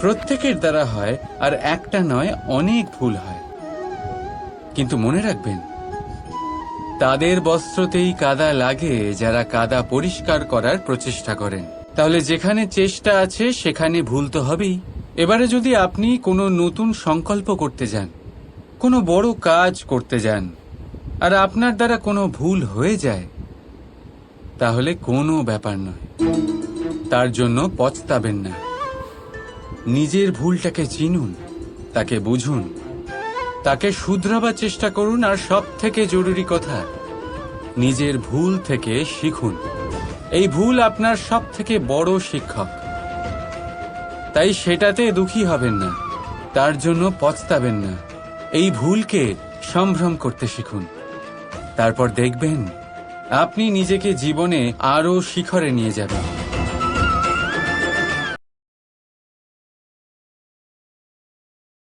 প্রত্যেকের দ্বারা হয়, আর একটা নয়, অনেক ভুল হয়। কিন্তু মনে রাখবেন, তাদের বস্ত্রতেই কাদা লাগে যারা কাদা পরিষ্কার করার প্রচেষ্টা করেন। তাহলে যেখানে চেষ্টা আছে সেখানে ভুল তো হবেই। এবারে যদি আপনি কোনো নতুন সংকল্প করতে যান, কোনো বড় কাজ করতে যান, আর আপনার দ্বারা কোনো ভুল হয়ে যায়, তাহলে কোনো ব্যাপার নয়, তার জন্য পস্তাবেন না। নিজের ভুলটাকে চিনুন, তাকে বুঝুন, তাকে শুধরাবার চেষ্টা করুন, আর সব থেকে জরুরি কথা, নিজের ভুল থেকে শিখুন। এই ভুল আপনার সব থেকে বড় শিক্ষক। তাই সেটাতে দুঃখী হবেন না, তার জন্য পস্তাবেন না। এই ভুলকে সম্ভ্রম করতে শিখুন। তারপর দেখবেন আপনি নিজেকে জীবনে আরো শিখরে নিয়ে যাবেন।